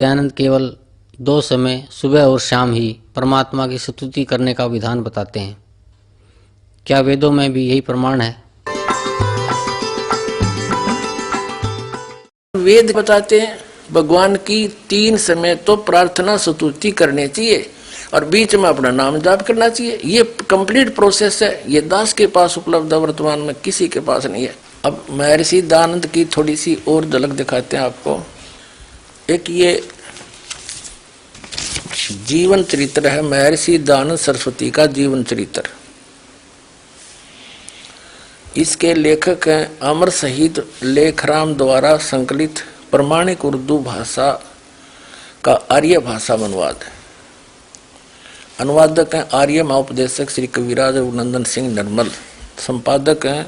दयानंद केवल दो समय सुबह और शाम ही परमात्मा की स्तुति करने का विधान बताते हैं। क्या वेदों में भी यही प्रमाण है? वेद बताते हैं भगवान की 3 समय तो प्रार्थना स्तुति करनी चाहिए और बीच में अपना नाम जाप करना चाहिए। ये कंप्लीट प्रोसेस है। ये दास के पास उपलब्ध है, वर्तमान में किसी के पास नहीं है। अब महर्षि दयानंद की थोड़ी सी और झलक दिखाते हैं आपको। एक ये जीवन चरित्र है महर्षि दयानंद सरस्वती का जीवन चरित्र। इसके लेखक हैं अमर शहीद लेखराम द्वारा संकलित प्रमाणिक उर्दू भाषा का आर्य भाषा अनुवाद। अनुवादक हैं आर्य महाउपदेशक श्री कविराज रघुनंदन सिंह निर्मल। संपादक हैं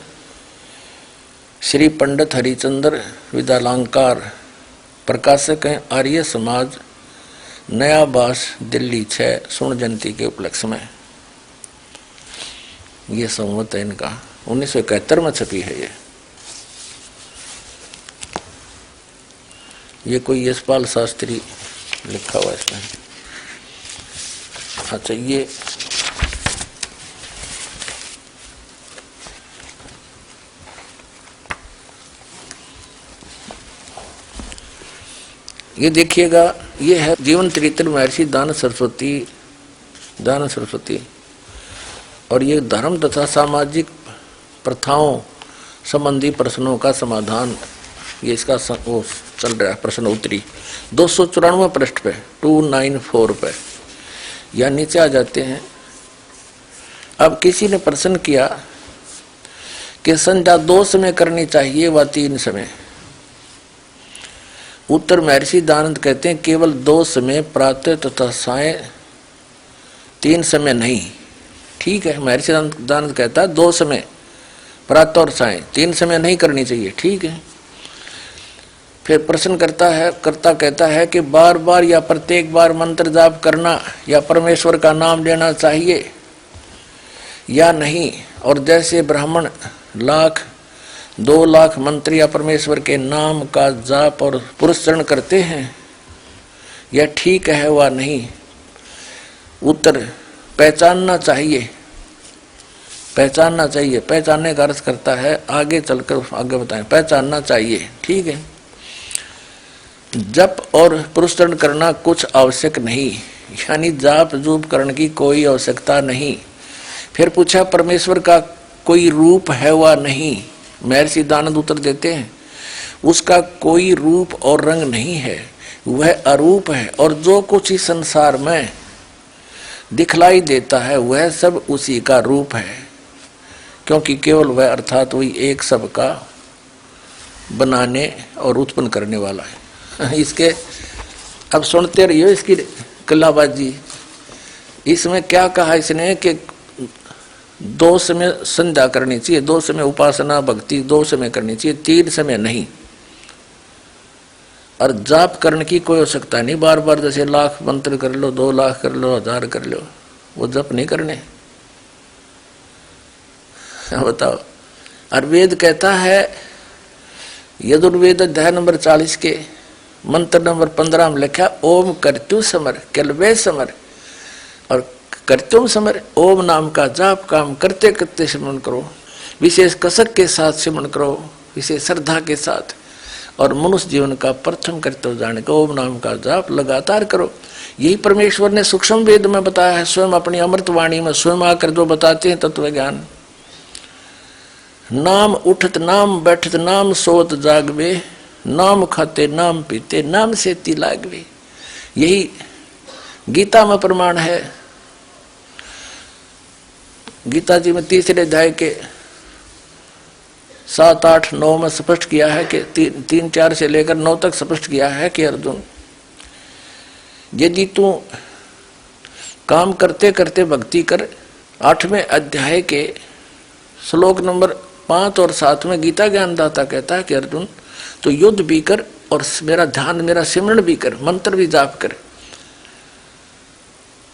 श्री पंडित हरिचंद्र विद्यालंकार। प्रकाशक हैं आर्य समाज नया बास दिल्ली 6 स्वर्ण जयंती के उपलक्ष्य में। ये संवत है इनका 1971 में छपी है। ये कोई यशपाल शास्त्री लिखा हुआ इसमें। अच्छा, ये देखिएगा, ये है जीवन चरित्र महर्षि दयानंद सरस्वती। और ये धर्म तथा सामाजिक प्रथाओं संबंधी प्रश्नों का समाधान, ये इसका वो चल रहा है प्रश्न उत्तरी 294 पृष्ठ पे 294 पे, या नीचे आ जाते हैं। अब किसी ने प्रश्न किया कि संध्या 2 समय करनी चाहिए व 3 समय। उत्तर महर्षि दयानंद कहते हैं केवल 2 समय प्रातः तथा साय, 3 समय नहीं। ठीक है, महर्षि दयानंद कहता है 2 समय प्रातः और साय, 3 समय नहीं करनी चाहिए। ठीक है। फिर प्रश्न करता कहता है कि बार बार या प्रत्येक बार मंत्र जाप करना या परमेश्वर का नाम लेना चाहिए या नहीं। और जैसे ब्राह्मण 1,00,000 2,00,000 मंत्र या परमेश्वर के नाम का जाप और पुरस्करण करते हैं, यह ठीक है वा नहीं। उत्तर पहचानना चाहिए। पहचानने का अर्थ करता है आगे चलकर आगे बताएं, पहचानना चाहिए। ठीक है। जप और पुरस्करण करना कुछ आवश्यक नहीं, यानी जाप जूप करने की कोई आवश्यकता नहीं। फिर पूछा परमेश्वर का कोई रूप है वा नहीं। महर्षि दयानंद उत्तर देते हैं उसका कोई रूप और रंग नहीं है, वह अरूप है। और जो कुछ इस संसार में दिखलाई देता है वह सब उसी का रूप है, क्योंकि केवल वह अर्थात वही एक सब का बनाने और उत्पन्न करने वाला है। इसके अब सुनते रहिए इसकी कलाबाजी। इसमें क्या कहा इसने कि 2 समय संध्या करनी चाहिए, 2 समय उपासना भक्ति 2 समय करनी चाहिए, 3 समय नहीं। और जाप करने की कोई आवश्यकता नहीं। बार बार जैसे 1,00,000 मंत्र कर लो, 2,00,000 कर लो, 1,000 कर लो, वो जप नहीं करने। बताओ। और वेद कहता है यजुर्वेद अध्याय नंबर 40 के मंत्र नंबर 15 में लिखा ओम करतु समर केलवे समर। और करतुम समर, ओम नाम का जाप काम करते करते स्मरण करो, विशेष कसक के साथ स्मरण करो, विशेष श्रद्धा के साथ। और मनुष्य जीवन का प्रथम कर्तव्य जाने का ओम नाम का जाप लगातार करो। यही परमेश्वर ने सूक्ष्म वेद में बताया है, स्वयं अपनी अमृत वाणी में स्वयं आकर जो बताते हैं तत्व ज्ञान। नाम उठत नाम बैठत नाम सोत जागवे, नाम खाते नाम पीते नाम से लागवे। यही गीता में प्रमाण है। गीता जी में 3 अध्याय के 7, 8, 9 में स्पष्ट किया है कि 3, 4 से लेकर 9 तक स्पष्ट किया है कि अर्जुन, यदि तू काम करते करते भक्ति कर। 8वें अध्याय के श्लोक नंबर 5 और 7 में गीता ज्ञानदाता कहता है कि अर्जुन तो युद्ध भी कर और मेरा ध्यान मेरा सिमरण भी कर, मंत्र भी जाप कर।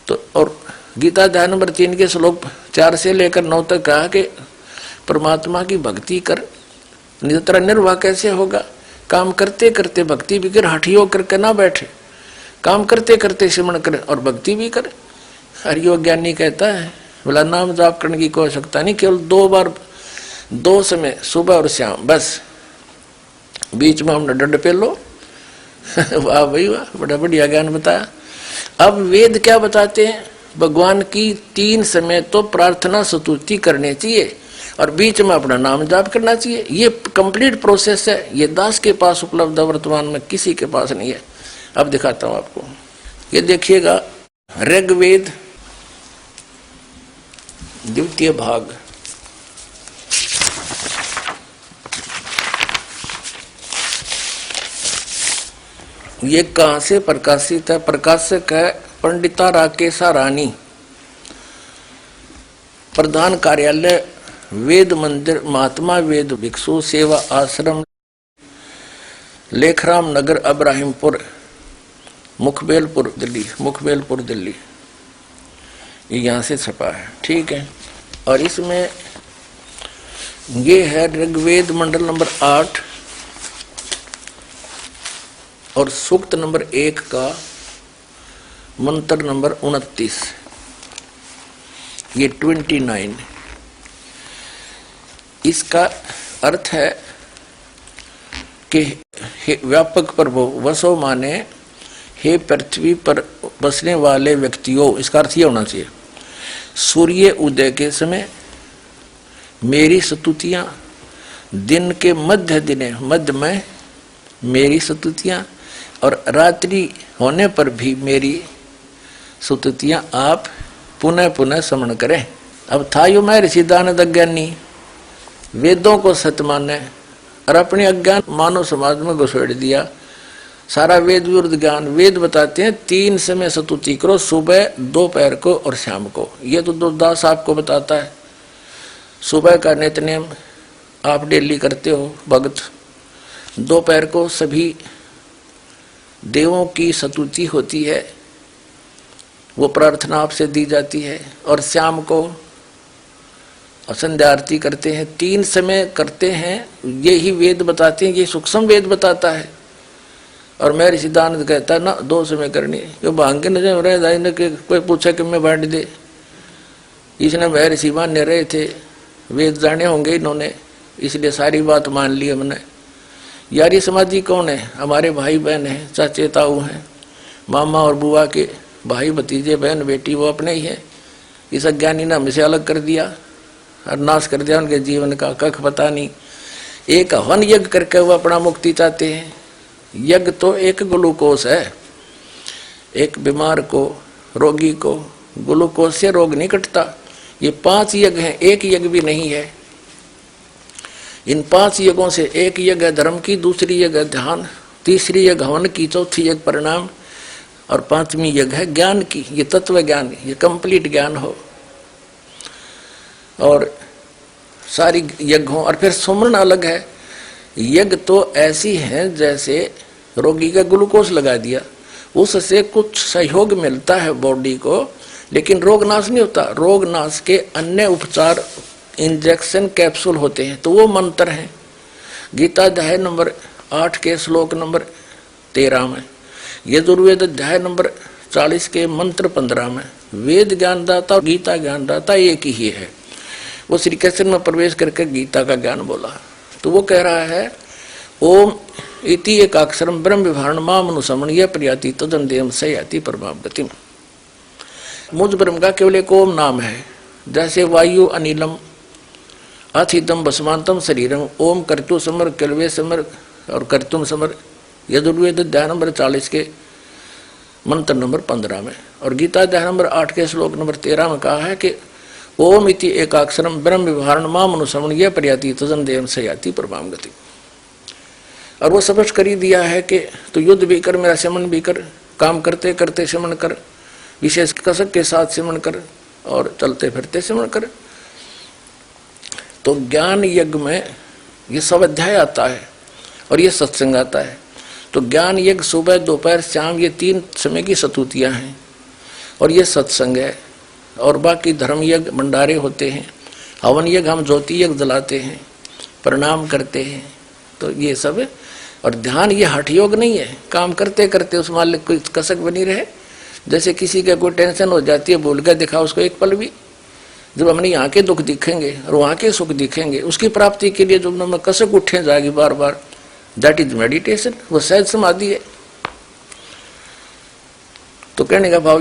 तो और गीता अध्याय नंबर 3 के श्लोक 4 से लेकर 9 तक कहा कि परमात्मा की भक्ति कर। निरंतर निर्वाह कैसे होगा? काम करते करते भक्ति भी कर, हठी होकर के ना बैठे। काम करते करते सिमरण करे और भक्ति भी करे। हरियो ज्ञानी कहता है बोला नाम जाप करने की कोई आवश्यकता नहीं, केवल 2 बार 2 समय सुबह और शाम, बस बीच में हमने डंड पे लो। वाह भाई वाह, बड़ा बढ़िया ज्ञान बताया। अब वेद क्या बताते हैं, भगवान की 3 समय तो प्रार्थना स्तुति करनी चाहिए और बीच में अपना नाम जाप करना चाहिए। ये कंप्लीट प्रोसेस है, ये दास के पास उपलब्ध है, वर्तमान में किसी के पास नहीं है। अब दिखाता हूं आपको, ये देखिएगा ऋग्वेद 2 भाग, ये कहां से प्रकाशित है, प्रकाशक है पंडिता राकेशा रानी, प्रधान कार्यालय वेद मंदिर महात्मा वेद भिक्षु सेवा आश्रम लेखराम नगर अब्राहिमपुर मुखबेलपुर दिल्ली, मुखबेलपुर दिल्ली, ये यहाँ से छपा है, ठीक है। और इसमें ये है ऋग्वेद मंडल नंबर 8 और सूक्त नंबर 1 का मंत्र नंबर 29, ये 29। इसका अर्थ है कि व्यापक प्रभु वसो माने हे पृथ्वी पर बसने वाले व्यक्तियों, इसका अर्थ ये होना चाहिए सूर्य उदय के समय मेरी स्तुतियां, दिन के मध्य में मेरी स्तुतियां और रात्रि होने पर भी मेरी स्तुतियां आप पुनः पुनः स्मरण करें। अब था यो मैं ऋषि दानद अज्ञानी, वेदों को सत्य माने और अपने अज्ञान मानव समाज में घुसेड़ दिया। सारा वेद विरुद्ध ज्ञान। वेद बताते हैं 3 समय स्तुति करो, सुबह दोपहर को और शाम को। ये तो दुर्दास आपको बताता है। सुबह का नित्यनेम आप डेली करते हो भक्त, दोपहर को सभी देवों की स्तुति होती है, वो प्रार्थना आपसे दी जाती है, और शाम को संध्या आरती करते हैं। 3 समय करते हैं, यही वेद बताते हैं, ये सूक्ष्म वेद बताता है। और मैं ऋषिदानंद कहता है ना 2 समय करनी, क्यों भांग के नजर रहे दाई ने कोई पूछा कि मैं बांट दे, इसने वह ऋषि मान्य रहे थे, वेद जाने होंगे इन्होंने, इसलिए सारी बात मान ली हमने। यारी समाजी कौन है, हमारे भाई बहन हैं, चाचे ताऊ हैं, मामा और बुआ के भाई भतीजे बहन बेटी वो अपने ही हैं। इस अज्ञानी ने हमसे अलग कर दिया और नाश कर दिया उनके जीवन का, कख पता नहीं। एक हवन यज्ञ करके वो अपना मुक्ति चाहते हैं। यज्ञ तो एक ग्लूकोस है, एक बीमार को, रोगी को ग्लूकोज से रोग नहीं कटता। ये 5 यज्ञ हैं, एक यज्ञ भी नहीं है। इन 5 यज्ञों से एक यज्ञ है धर्म की, दूसरी यज्ञ है ध्यान, तीसरी यज्ञ हवन की, चौथी यज्ञ परिणाम और 5वीं यज्ञ है ज्ञान की। ये तत्व ज्ञान, ये कंप्लीट ज्ञान हो और सारी यज्ञ हो। और फिर सुमरन अलग है। यज्ञ तो ऐसी है जैसे रोगी का ग्लूकोज लगा दिया, उससे कुछ सहयोग मिलता है बॉडी को, लेकिन रोग नाश नहीं होता। रोग नाश के अन्य उपचार इंजेक्शन कैप्सूल होते हैं, तो वो मंत्र हैं। गीता अध्याय नंबर 8 के श्लोक नंबर 13 में, यजुर्वेद अध्याय नंबर 40 के मंत्र 15 में वेद ज्ञानदाता और गीता ज्ञानदाता एक ही है। वो श्री कृष्ण में प्रवेश करके गीता का ज्ञान बोला, तो वो कह रहा है ओम इति एकाक्षरम ब्रह्म विभारण माम अनुसमण यह प्रियाति तदन देव सयाति परमाम गतिम। मुझ ब्रह्म का केवल एक ओम नाम है। जैसे वायु अनिलम अथितम भस्मांतम शरीरम, ओम कर्तु समर कलवे समर और कर्तुम समर, यजुर्वेद अध्याय नंबर 40 के मंत्र नंबर 15 में। और गीता अध्याय नंबर 8 के श्लोक नंबर 13 में कहा है कि ओम इति एकाक्षरम ब्रह्म विभारण माम अनुसमण यह प्रयाति तजन देव सयाति परमाम गति। और वो स्पष्ट कर ही दिया है कि तो युद्ध भी कर, मेरा शमन भी कर, काम करते करते शमन कर, विशेष कसक के साथ शमन कर और चलते फिरते शमन कर। तो ज्ञान यज्ञ में ये सब अध्याय आता है और ये सत्संग आता है। तो ज्ञान यज्ञ सुबह दोपहर शाम ये 3 समय की स्तुतियां हैं और ये सत्संग है। और बाकी धर्म यज्ञ भंडारे होते हैं, हवन यज्ञ हम ज्योति यज्ञ जलाते हैं, प्रणाम करते हैं, तो ये सब है। और ध्यान ये हठ योग नहीं है, काम करते करते उस मालिक को कसक बनी रहे। जैसे किसी का कोई टेंशन हो जाती है, भूल कर दिखा उसको एक पल भी, जब हमने यहाँ के दुख दिखेंगे और वहाँ के सुख दिखेंगे, उसकी प्राप्ति के लिए जो में कसक उठे जाएगी बार बार, दैट इज मेडिटेशन, वो सहज समाधि है। तो कहने का भाव